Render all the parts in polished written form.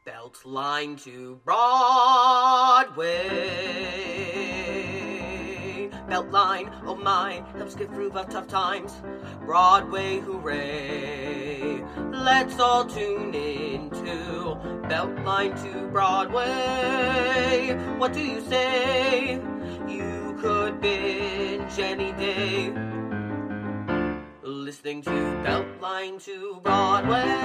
Beltline to Broadway. Beltline, oh my, helps get through the tough times. Broadway, hooray. Let's all tune in to Beltline to Broadway. What do you say? You could binge any day, listening to Beltline to Broadway.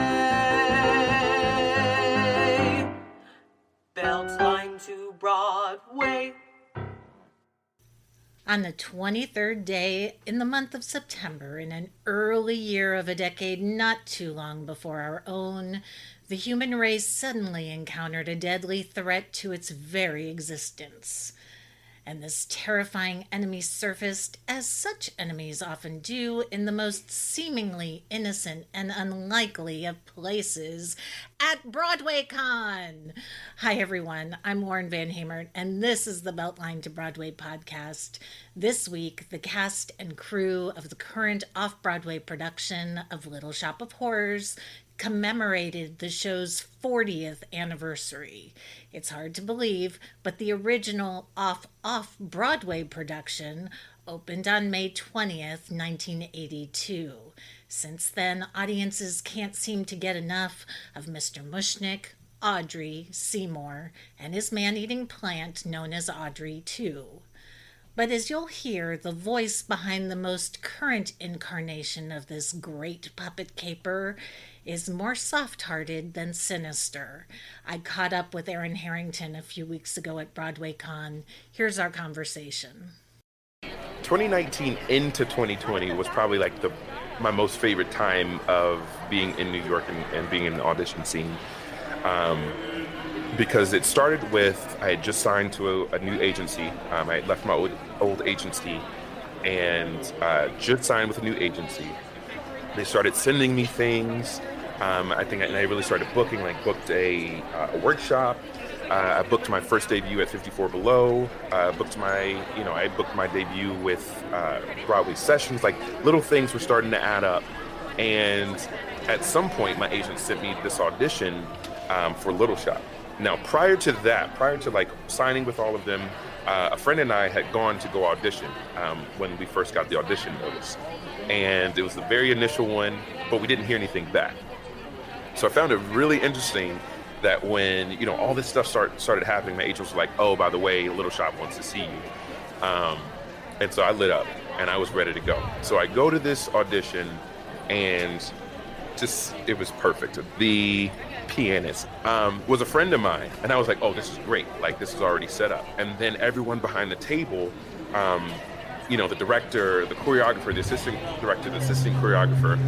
Beltline to Broadway. On the 23rd day in the month of September, in an early year of a decade not too long before our own, the human race suddenly encountered a deadly threat to its very existence. And this terrifying enemy surfaced, as such enemies often do, in the most seemingly innocent and unlikely of places, at BroadwayCon. Hi, everyone. I'm Lauren Van Hamert, and this is the Beltline to Broadway podcast. This week, the cast and crew of the current off-Broadway production of Little Shop of Horrors commemorated the show's 40th anniversary. It's hard to believe, but the original off-Broadway production opened on May 20th, 1982. Since then, audiences can't seem to get enough of Mr. Mushnick, Audrey, Seymour, and his man-eating plant known as Audrey, too. But as you'll hear, the voice behind the most current incarnation of this great puppet caper is more soft-hearted than sinister. I caught up with Aaron Harrington a few weeks ago at BroadwayCon. Here's our conversation. 2019 into 2020 was probably like my most favorite time of being in New York and being in the audition scene. Because it started with, I had just signed to a new agency. I had left my old agency and just signed with a new agency. They started sending me things. I really started booking, booked a workshop. I booked my first debut at 54 Below. I booked my debut with Broadway Sessions. Little things were starting to add up. And at some point, my agent sent me this audition for Little Shop. Now, prior to signing with all of them, a friend and I had gone to go audition when we first got the audition notice. And it was the very initial one, but we didn't hear anything back. So I found it really interesting that when, all this stuff started happening, my agent was like, oh, by the way, Little Shop wants to see you. And so I lit up and I was ready to go. So I go to this audition and it was perfect. The pianist was a friend of mine, and I was like, oh, this is great. This is already set up. And then everyone behind the table, the director, the choreographer, the assistant director, the assistant choreographer,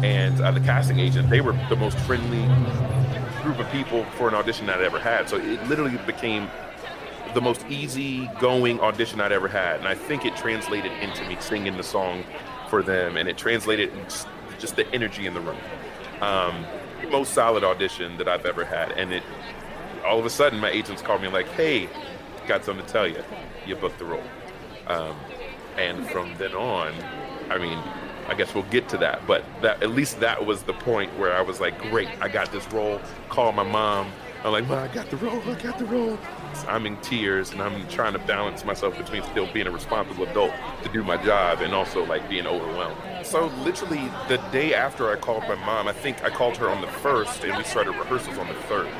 and the casting agent, they were the most friendly group of people for an audition I'd ever had. So it literally became the most easy-going audition I'd ever had. And I think it translated into me singing the song for them, and it translated into just the energy in the room. Most solid audition that I've ever had. And all of a sudden, my agents called me like, hey, got something to tell you. You booked the role. And from then on, I guess we'll get to that, but at least that was the point where I was like, great, I got this role. Call my mom. I'm like, Mom, I got the role. I'm in tears, and I'm trying to balance myself between still being a responsible adult to do my job and also being overwhelmed. So literally the day after I called my mom, I think I called her on the 1st, and we started rehearsals on the 3rd.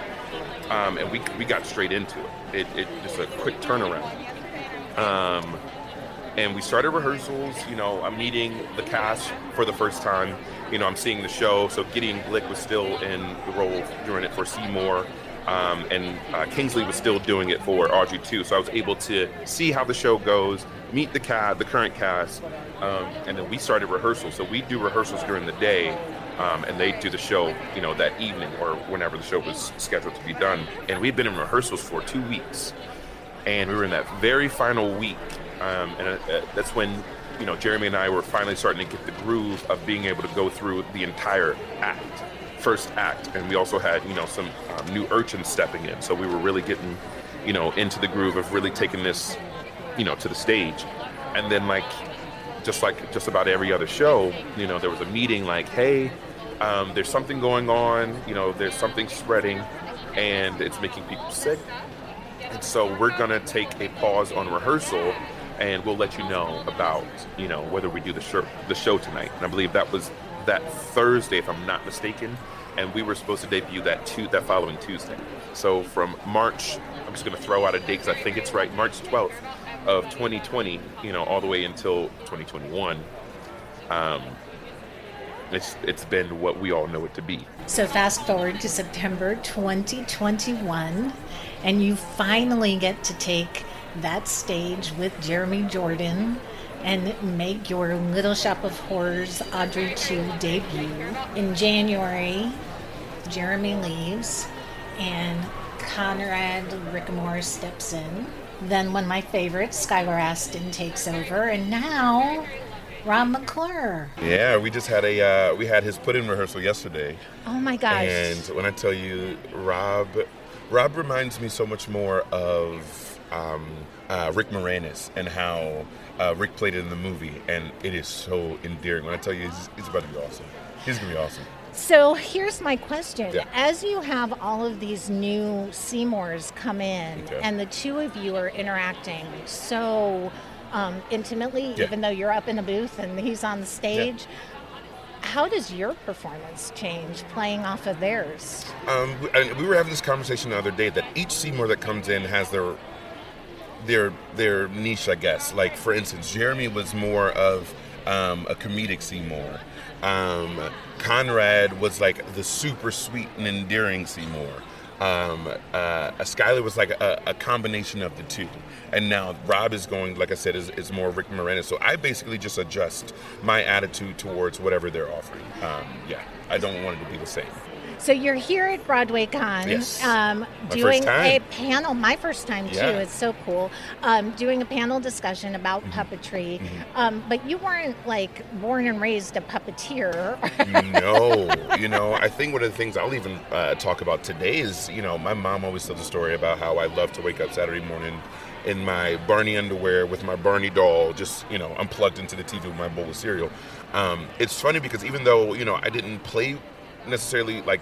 And we got straight into it. It just a quick turnaround. And we started rehearsals. I'm meeting the cast for the first time. I'm seeing the show. So Gideon Glick was still in the role doing it for Seymour. And Kingsley was still doing it for Audrey too. So I was able to see how the show goes, meet the current cast, and then we started rehearsals. So we do rehearsals during the day, and they do the show, that evening or whenever the show was scheduled to be done. And we'd been in rehearsals for 2 weeks, and we were in that very final week. And that's when, Jeremy and I were finally starting to get the groove of being able to go through the entire first act. And we also had, some new urchins stepping in. So we were really getting, into the groove of really taking this, to the stage. And then just about every other show, there was a meeting hey, there's something going on, there's something spreading. and it's making people sick. And so we're going to take a pause on rehearsal, and we'll let you know about, whether we do the show tonight. And I believe that was that Thursday, if I'm not mistaken, and we were supposed to debut that following Tuesday. So from March, I'm just going to throw out a date because I think it's right, March 12th of 2020, all the way until 2021. It's been what we all know it to be. So fast forward to September 2021, and you finally get to take that stage with Jeremy Jordan and make your Little Shop of Horrors Audrey 2 debut. In January, Jeremy leaves and Conrad Rickamore steps in. Then one of my favorites, Skylar Astin, takes over, and now Rob McClure. Yeah, we just had we had his put-in rehearsal yesterday. Oh my gosh. And when I tell you, Rob reminds me so much more of Rick Moranis and how Rick played it in the movie, and it is so endearing. When I tell you, he's about to be awesome. He's going to be awesome. So here's my question. Yeah. As you have all of these new Seymours come in, and the two of you are interacting so intimately, even though you're up in a booth and he's on the stage, how does your performance change playing off of theirs? We were having this conversation the other day that each Seymour that comes in has their niche, I guess. Like, for instance, Jeremy was more of a comedic Seymour. Conrad was like the super sweet and endearing Seymour. Skylar was like a combination of the two. And now Rob is going, like I said, is more Rick Moranis. So I basically just adjust my attitude towards whatever they're offering. I don't want it to be the same. So you're here at Broadway Con, doing a panel, my first time too, it's so cool, doing a panel discussion about puppetry, but you weren't like born and raised a puppeteer. No, I think one of the things I'll even talk about today is, my mom always tells a story about how I love to wake up Saturday morning in my Barney underwear with my Barney doll, just, unplugged into the TV with my bowl of cereal. It's funny because even though, I didn't play necessarily like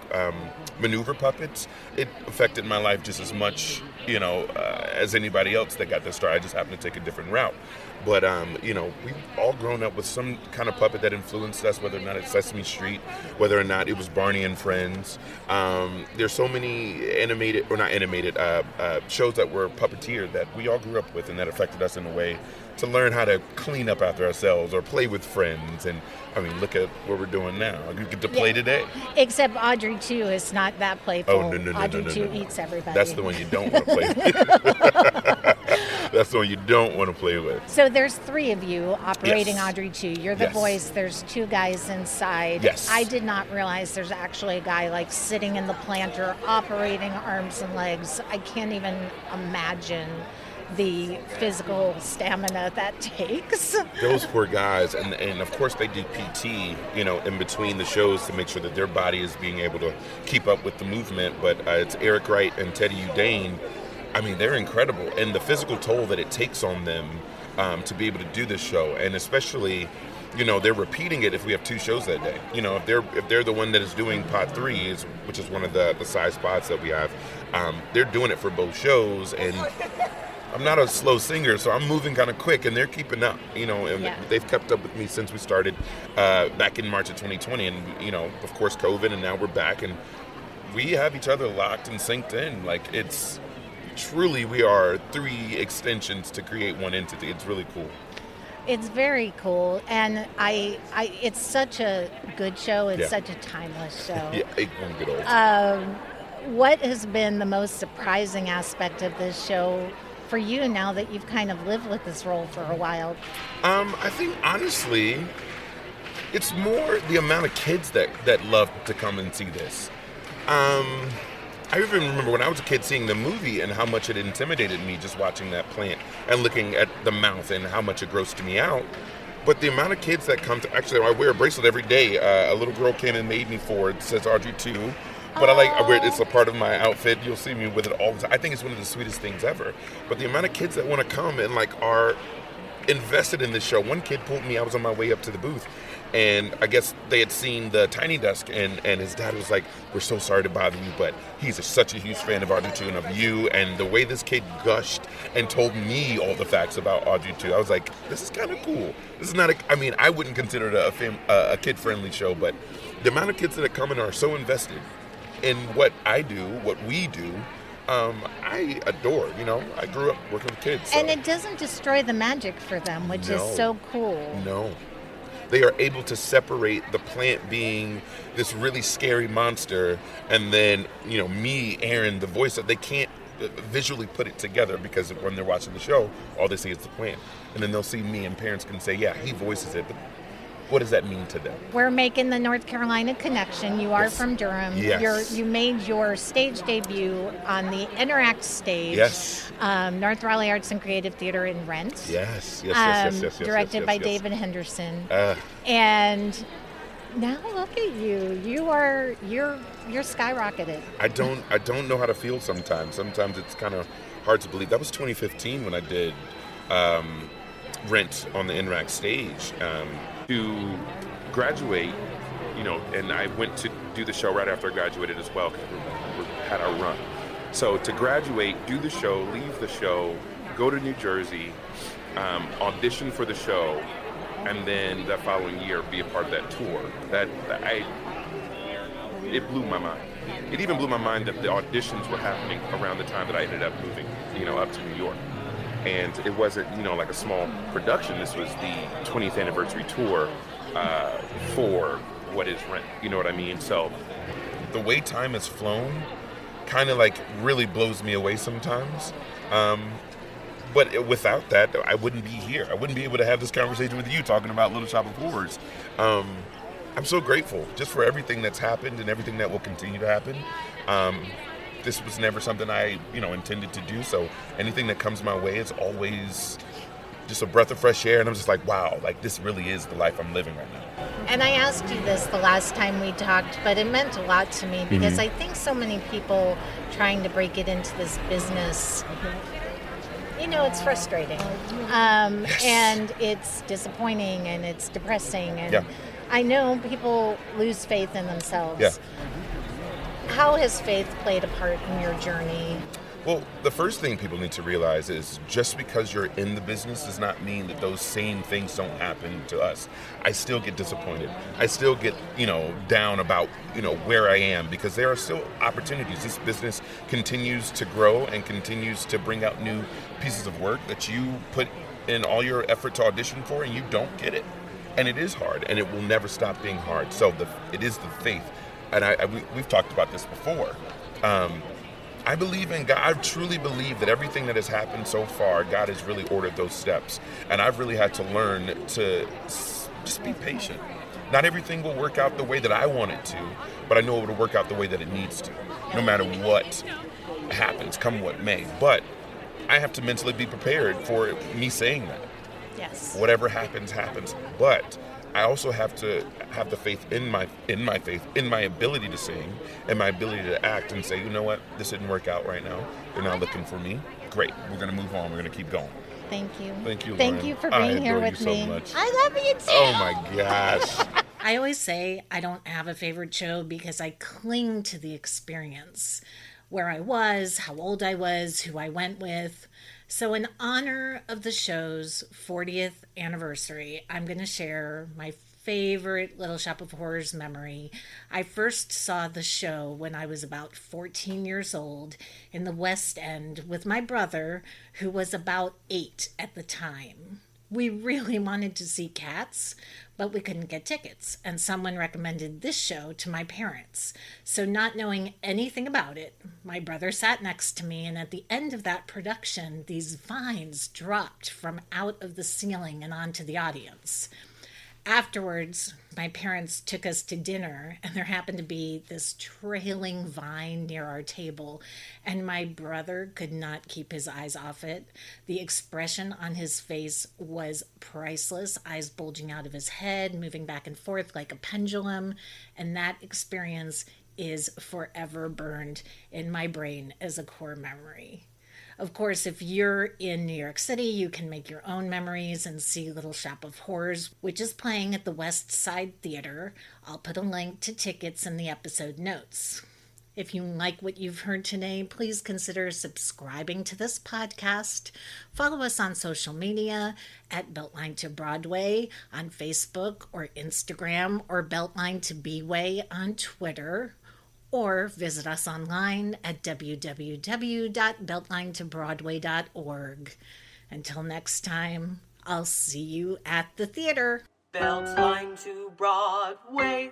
maneuver puppets, it affected my life just as much, as anybody else that got their start. I just happened to take a different route. But, we've all grown up with some kind of puppet that influenced us, whether or not it's Sesame Street, whether or not it was Barney and Friends. There's so many shows that were puppeteered that we all grew up with and that affected us in a way to learn how to clean up after ourselves or play with friends. And, look at what we're doing now. You get to play today. Except Audrey 2 is not that playful. Oh, no. Audrey 2 eats everybody. That's the one you don't want to play with. That's the one you don't want to play with. So there's three of you operating Audrey 2. You're the voice. There's two guys inside. Yes. I did not realize there's actually a guy like sitting in the planter operating arms and legs. I can't even imagine the physical stamina that takes. Those poor guys, and of course they do PT, in between the shows to make sure that their body is being able to keep up with the movement. But it's Eric Wright and Teddy Udane. They're incredible, and the physical toll that it takes on them to be able to do this show, and especially, they're repeating it if we have two shows that day. If they're the one that is doing pod 3, which is one of the size pods that we have, they're doing it for both shows, and I'm not a slow singer, so I'm moving kind of quick, and they're keeping up, and they've kept up with me since we started back in March of 2020, and, of course, COVID, and now we're back, and we have each other locked and synced in. Like, it's truly, we are 3 extensions to create one entity. It's really cool. It's very cool, and it's such a good show. It's such a timeless show. It won't get old. What has been the most surprising aspect of this show for you now that you've kind of lived with this role for a while? I think, honestly, it's more the amount of kids that love to come and see this. I even remember when I was a kid seeing the movie and how much it intimidated me just watching that plant and looking at the mouth and how much it grossed me out. But the amount of kids that come to, actually, I wear a bracelet every day. A little girl came and made me for it. It says Audrey 2. But I wear it, it's a part of my outfit. You'll see me with it all the time. I think it's one of the sweetest things ever. But the amount of kids that want to come and are invested in this show. One kid pulled me, I was on my way up to the booth, And I guess they had seen the Tiny Desk, and his dad was like, "We're so sorry to bother you, but he's such a huge fan of Audrey 2 and of you." And the way this kid gushed and told me all the facts about Audrey 2, I was like, this is kind of cool. This is not I mean, I wouldn't consider it a kid-friendly show, but the amount of kids that come and are so invested in what I do, what we do, I adore. I grew up working with kids. So. And it doesn't destroy the magic for them, which is so cool. No. They are able to separate the plant being this really scary monster, and then, me, Aaron, the voice, they can't visually put it together, because when they're watching the show, all they see is the plant. And then they'll see me, and parents can say, yeah, he voices it, but what does that mean to them? We're making the North Carolina connection. You are from Durham. Yes. You made your stage debut on the Interact stage. Yes. North Raleigh Arts and Creative Theater in Rent. Yes. Directed by David Henderson. And now look at you. You're skyrocketed. I don't know how to feel sometimes. Sometimes it's kind of hard to believe. That was 2015 when I did Rent on the Interact stage. To graduate, and I went to do the show right after I graduated as well, because we had our run. So to graduate, do the show, leave the show, go to New Jersey, audition for the show, and then that following year be a part of that tour. It blew my mind. It even blew my mind that the auditions were happening around the time that I ended up moving, up to New York. And it wasn't, like a small production. This was the 20th anniversary tour for what is Rent. You know what I mean? So the way time has flown kind of really blows me away sometimes. But without that, I wouldn't be here. I wouldn't be able to have this conversation with you talking about Little Shop of Horrors. I'm so grateful just for everything that's happened and everything that will continue to happen. This was never something I, intended to do. So anything that comes my way is always just a breath of fresh air. And I'm just like, wow, this really is the life I'm living right now. And I asked you this the last time we talked, but it meant a lot to me, because I think so many people trying to break it into this business, it's frustrating. Yes. And it's disappointing, and it's depressing. And I know people lose faith in themselves. Yeah. How has faith played a part in your journey? Well, the first thing people need to realize is just because you're in the business does not mean that those same things don't happen to us. I still get disappointed. I still get, down about, where I am, because there are still opportunities. This business continues to grow and continues to bring out new pieces of work that you put in all your effort to audition for, and you don't get it. And it is hard, and it will never stop being hard. So it is the faith. And we've talked about this before. I believe in God. I truly believe that everything that has happened so far, God has really ordered those steps. And I've really had to learn to just be patient. Not everything will work out the way that I want it to, but I know it will work out the way that it needs to, no matter what happens, come what may. But I have to mentally be prepared for me saying that. Yes. Whatever happens, happens. But I also have to have the faith in my faith, in my ability to sing, and my ability to act, and say, you know what, this didn't work out right now. They're not looking for me. Great, we're gonna move on. We're gonna keep going. Thank you. Thank you, Thank Lauren. you for being here with me. So much. I love you too. Oh my gosh. I always say I don't have a favorite show because I cling to the experience. Where I was, how old I was, who I went with. So in honor of the show's 40th anniversary, I'm going to share my favorite Little Shop of Horrors memory. I first saw the show when I was about 14 years old in the West End with my brother, who was about 8 at the time. We really wanted to see Cats, but we couldn't get tickets, and someone recommended this show to my parents. So not knowing anything about it, my brother sat next to me, and at the end of that production, these vines dropped from out of the ceiling and onto the audience. Afterwards, my parents took us to dinner, and there happened to be this trailing vine near our table, and my brother could not keep his eyes off it. The expression on his face was priceless, eyes bulging out of his head, moving back and forth like a pendulum, and that experience is forever burned in my brain as a core memory. Of course, if you're in New York City, you can make your own memories and see Little Shop of Horrors, which is playing at the West Side Theater. I'll put a link to tickets in the episode notes. If you like what you've heard today, please consider subscribing to this podcast. Follow us on social media at Beltline to Broadway on Facebook or Instagram, or Beltline to B-Way on Twitter, or visit us online at www.beltlinetobroadway.org. Until next time, I'll see you at the theater. Beltline to Broadway.